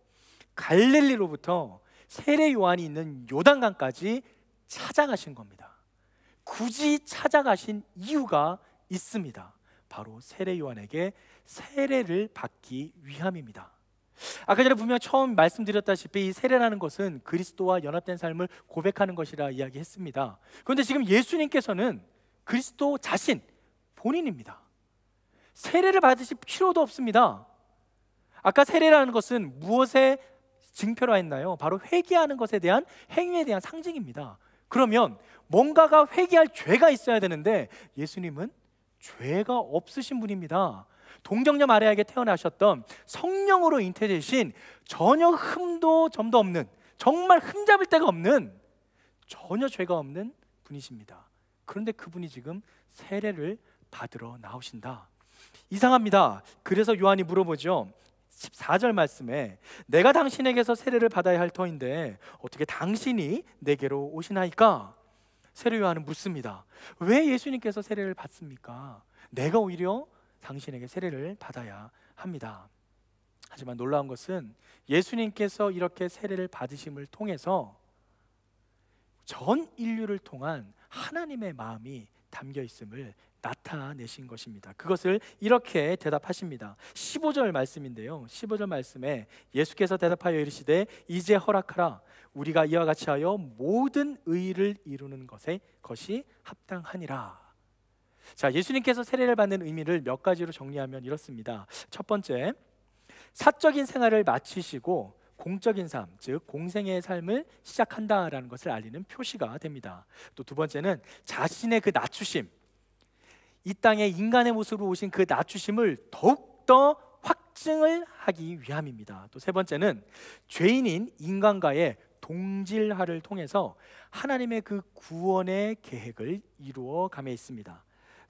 갈릴리로부터 세례 요한이 있는 요단강까지 찾아가신 겁니다. 굳이 찾아가신 이유가 있습니다. 바로 세례 요한에게 세례를 받기 위함입니다. 아까 전에 분명 처음 말씀드렸다시피 이 세례라는 것은 그리스도와 연합된 삶을 고백하는 것이라 이야기했습니다. 그런데 지금 예수님께서는 그리스도 자신 본인입니다. 세례를 받으실 필요도 없습니다. 아까 세례라는 것은 무엇에 증표라 했나요? 바로 회개하는 것에 대한 행위에 대한 상징입니다. 그러면 뭔가가 회개할 죄가 있어야 되는데 예수님은 죄가 없으신 분입니다. 동정녀 마리아에게 태어나셨던 성령으로 잉태되신 전혀 흠도 점도 없는, 정말 흠잡을 데가 없는, 전혀 죄가 없는 분이십니다. 그런데 그분이 지금 세례를 받으러 나오신다. 이상합니다. 그래서 요한이 물어보죠. 14절 말씀에 내가 당신에게서 세례를 받아야 할 터인데 어떻게 당신이 내게로 오시나이까? 세례 요한은 묻습니다. 왜 예수님께서 세례를 받습니까? 내가 오히려 당신에게 세례를 받아야 합니다. 하지만 놀라운 것은 예수님께서 이렇게 세례를 받으심을 통해서 전 인류를 통한 하나님의 마음이 담겨 있음을 나타내신 것입니다. 그것을 이렇게 대답하십니다. 15절 말씀인데요, 15절 말씀에 예수께서 대답하여 이르시되 이제 허락하라. 우리가 이와 같이 하여 모든 의를 이루는 것이 합당하니라. 자, 예수님께서 세례를 받는 의미를 몇 가지로 정리하면 이렇습니다. 첫 번째, 사적인 생활을 마치시고 공적인 삶, 즉 공생애의 삶을 시작한다라는 것을 알리는 표시가 됩니다. 또 두 번째는 자신의 그 낮추심, 이 땅에 인간의 모습으로 오신 그 낮추심을 더욱더 확증을 하기 위함입니다. 또 세 번째는 죄인인 인간과의 동질화를 통해서 하나님의 그 구원의 계획을 이루어감에 있습니다.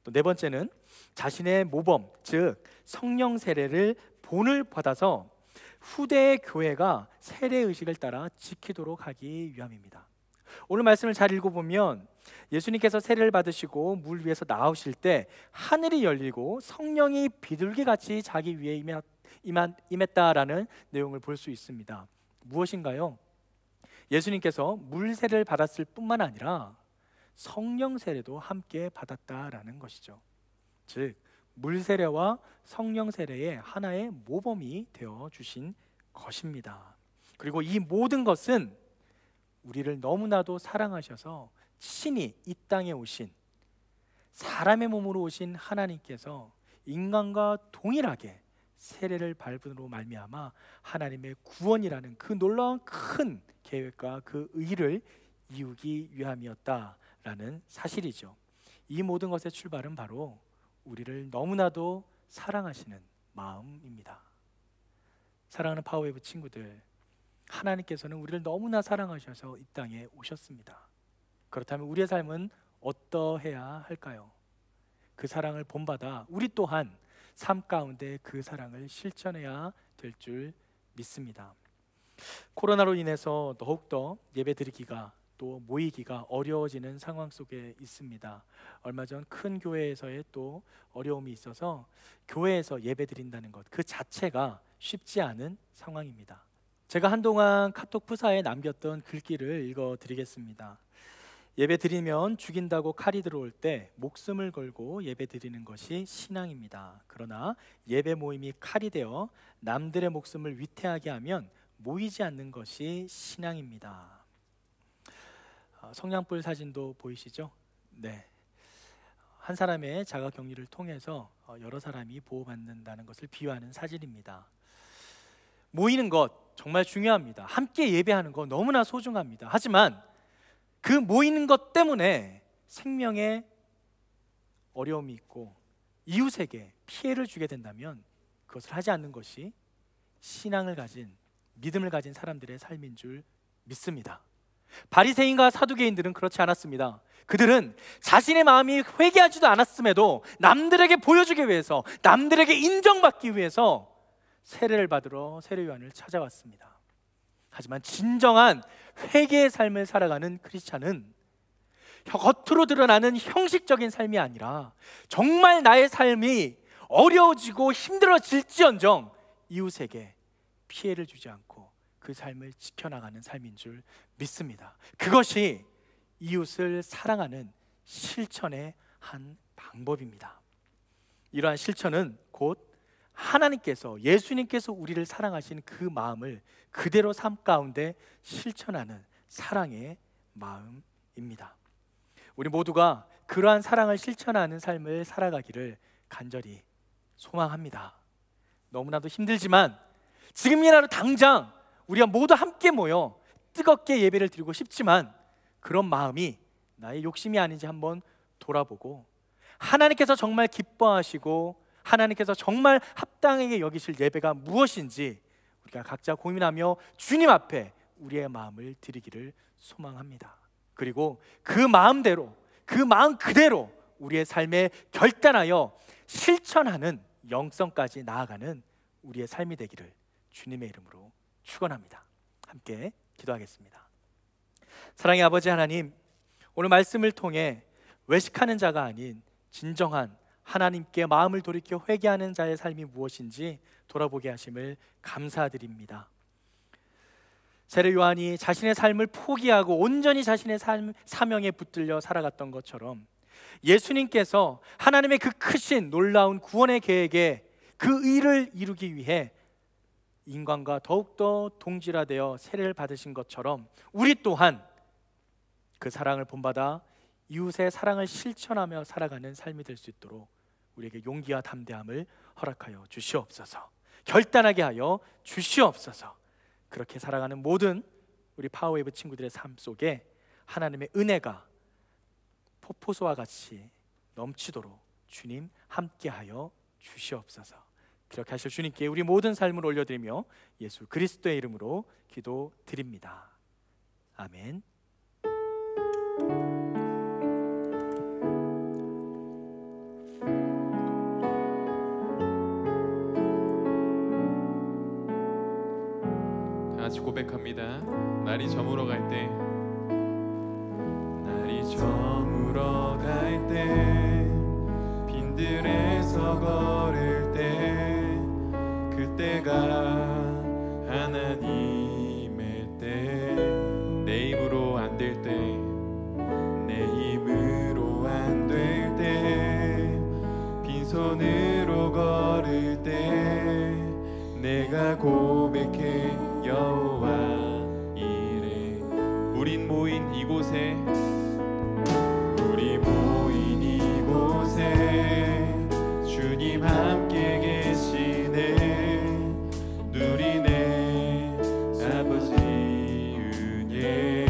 또 네 번째는 자신의 모범, 즉 성령 세례를 본을 받아서 후대의 교회가 세례 의식을 따라 지키도록 하기 위함입니다. 오늘 말씀을 잘 읽어보면 예수님께서 세례를 받으시고 물 위에서 나오실 때 하늘이 열리고 성령이 비둘기같이 자기 위에 임했다라는 내용을 볼 수 있습니다. 무엇인가요? 예수님께서 물 세례를 받았을 뿐만 아니라 성령 세례도 함께 받았다라는 것이죠. 즉 물 세례와 성령 세례의 하나의 모범이 되어 주신 것입니다. 그리고 이 모든 것은 우리를 너무나도 사랑하셔서 친히 이 땅에 오신, 사람의 몸으로 오신 하나님께서 인간과 동일하게 세례를 밟음으로 말미암아 하나님의 구원이라는 그 놀라운 큰 계획과 그 의를 이루기 위함이었다라는 사실이죠. 이 모든 것의 출발은 바로 우리를 너무나도 사랑하시는 마음입니다. 사랑하는 파워웨이브 친구들, 하나님께서는 우리를 너무나 사랑하셔서 이 땅에 오셨습니다. 그렇다면 우리의 삶은 어떠해야 할까요? 그 사랑을 본받아 우리 또한 삶 가운데 그 사랑을 실천해야 될 줄 믿습니다. 코로나로 인해서 더욱더 예배드리기가 또 모이기가 어려워지는 상황 속에 있습니다. 얼마 전 큰 교회에서의 또 어려움이 있어서 교회에서 예배드린다는 것 그 자체가 쉽지 않은 상황입니다. 제가 한동안 카톡 프사에 남겼던 글귀를 읽어드리겠습니다. 예배 드리면 죽인다고 칼이 들어올 때 목숨을 걸고 예배 드리는 것이 신앙입니다. 그러나 예배 모임이 칼이 되어 남들의 목숨을 위태하게 하면 모이지 않는 것이 신앙입니다. 성냥불 사진도 보이시죠? 네. 한 사람의 자가격리를 통해서 여러 사람이 보호받는다는 것을 비유하는 사진입니다. 모이는 것 정말 중요합니다. 함께 예배하는 것 너무나 소중합니다. 하지만 그 모이는 것 때문에 생명에 어려움이 있고 이웃에게 피해를 주게 된다면 그것을 하지 않는 것이 신앙을 가진, 믿음을 가진 사람들의 삶인 줄 믿습니다. 바리새인과 사두개인들은 그렇지 않았습니다. 그들은 자신의 마음이 회개하지도 않았음에도 남들에게 보여주기 위해서, 남들에게 인정받기 위해서 세례를 받으러 세례요한을 찾아왔습니다. 하지만 진정한 회개의 삶을 살아가는 크리스찬은 겉으로 드러나는 형식적인 삶이 아니라 정말 나의 삶이 어려워지고 힘들어질지언정 이웃에게 피해를 주지 않고 그 삶을 지켜나가는 삶인 줄 믿습니다. 그것이 이웃을 사랑하는 실천의 한 방법입니다. 이러한 실천은 곧 하나님께서, 예수님께서 우리를 사랑하신 그 마음을 그대로 삶 가운데 실천하는 사랑의 마음입니다. 우리 모두가 그러한 사랑을 실천하는 삶을 살아가기를 간절히 소망합니다. 너무나도 힘들지만 지금이라도 당장 우리가 모두 함께 모여 뜨겁게 예배를 드리고 싶지만 그런 마음이 나의 욕심이 아닌지 한번 돌아보고 하나님께서 정말 기뻐하시고 하나님께서 정말 합당하게 여기실 예배가 무엇인지 우리가 각자 고민하며 주님 앞에 우리의 마음을 드리기를 소망합니다. 그리고 그 마음대로, 그 마음 그대로 우리의 삶에 결단하여 실천하는 영성까지 나아가는 우리의 삶이 되기를 주님의 이름으로 축원합니다. 함께 기도하겠습니다. 사랑의 아버지 하나님, 오늘 말씀을 통해 외식하는 자가 아닌 진정한 하나님께 마음을 돌이켜 회개하는 자의 삶이 무엇인지 돌아보게 하심을 감사드립니다. 세례 요한이 자신의 삶을 포기하고 온전히 자신의 사명에 붙들려 살아갔던 것처럼 예수님께서 하나님의 그 크신 놀라운 구원의 계획에 그 의를 이루기 위해 인간과 더욱더 동질화되어 세례를 받으신 것처럼 우리 또한 그 사랑을 본받아 이웃의 사랑을 실천하며 살아가는 삶이 될 수 있도록 우리에게 용기와 담대함을 허락하여 주시옵소서. 결단하게 하여 주시옵소서. 그렇게 살아가는 모든 우리 파워웨이브 친구들의 삶 속에 하나님의 은혜가 폭포수와 같이 넘치도록 주님 함께하여 주시옵소서. 그렇게 하실 주님께 우리 모든 삶을 올려드리며 예수 그리스도의 이름으로 기도드립니다. 아멘. 다 같이 고백합니다. 날이 저물어 갈 때 손으로 걸을 때 내가 고백해 여호와 이래. 우린 모인 이곳에 우리 모인 이곳에 주님 함께 계시네. 누리네 아버지 은혜.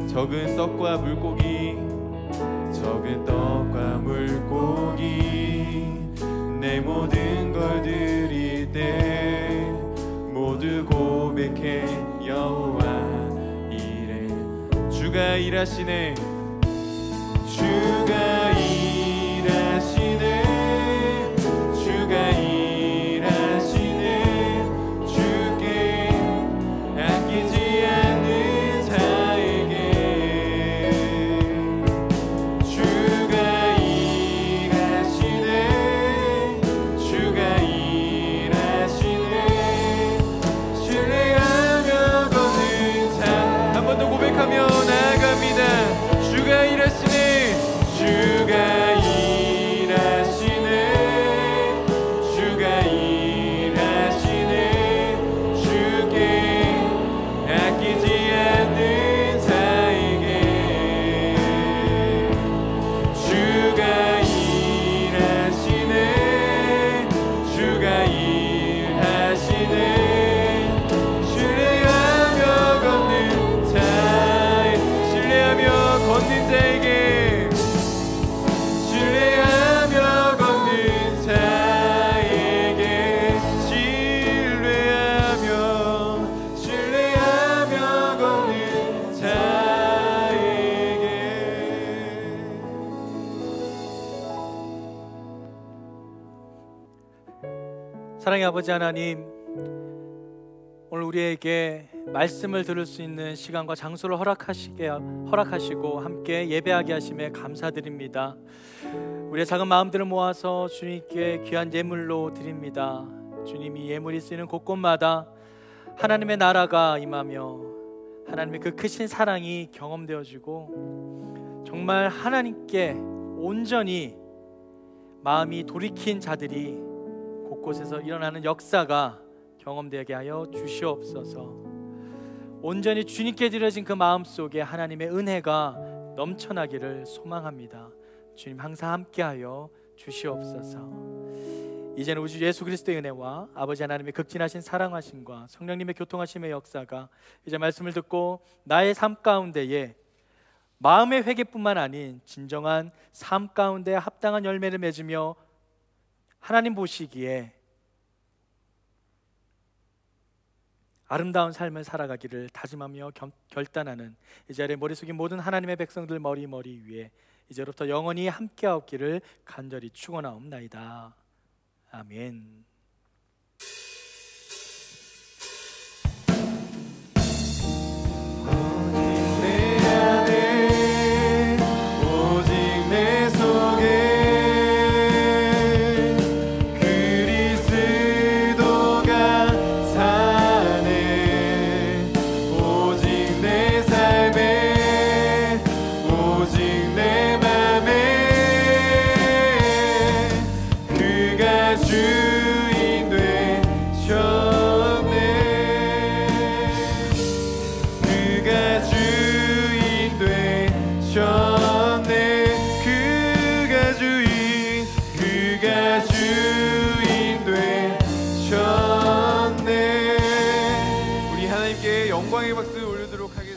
적은 떡과 물고기 적은 떡과 물고기 내 모든 걸 드릴 때 모두 고백해 여호와 이래. 주가 일하시네 주가 일하시네 주가 일하시네. 주께 아끼지 않는 자에게 주가 일하시네 주가 일하시네. 신뢰하며 걷는 자. 한 번 더 고백하며 나아갑니다. 주가 일하시네 주가 일하시네 주가 일하시네. 주께 아끼지 않는 자에게 주가 일하시네 주가 일하시네. 신뢰하며 걷는 자에 신뢰하며 걷는 자에게 신뢰하며 걷는 자에게 신뢰하며 걷는 자에게. 사랑의 아버지 하나님, 오늘 우리에게 말씀을 들을 수 있는 시간과 장소를 허락하시고 함께 예배하게 하심에 감사드립니다. 우리의 작은 마음들을 모아서 주님께 귀한 예물로 드립니다. 주님이 예물이 쓰이는 곳곳마다 하나님의 나라가 임하며 하나님의 그 크신 사랑이 경험되어지고 정말 하나님께 온전히 마음이 돌이킨 자들이 곳곳에서 일어나는 역사가 경험되게 하여 주시옵소서. 온전히 주님께 드려진 그 마음속에 하나님의 은혜가 넘쳐나기를 소망합니다. 주님 항상 함께하여 주시옵소서. 이제는 우리 주 예수 그리스도의 은혜와 아버지 하나님의 극진하신 사랑하심과 성령님의 교통하심의 역사가 이제 말씀을 듣고 나의 삶 가운데에 마음의 회개뿐만 아닌 진정한 삶 가운데 합당한 열매를 맺으며 하나님 보시기에 아름다운 삶을 살아가기를 다짐하며 결단하는 이 자리에 머리 숙인 모든 하나님의 백성들 머리 위에 이제부터 영원히 함께하옵기를 간절히 축원하옵나이다. 아멘. 영광의 박수 올리도록 하겠습니다.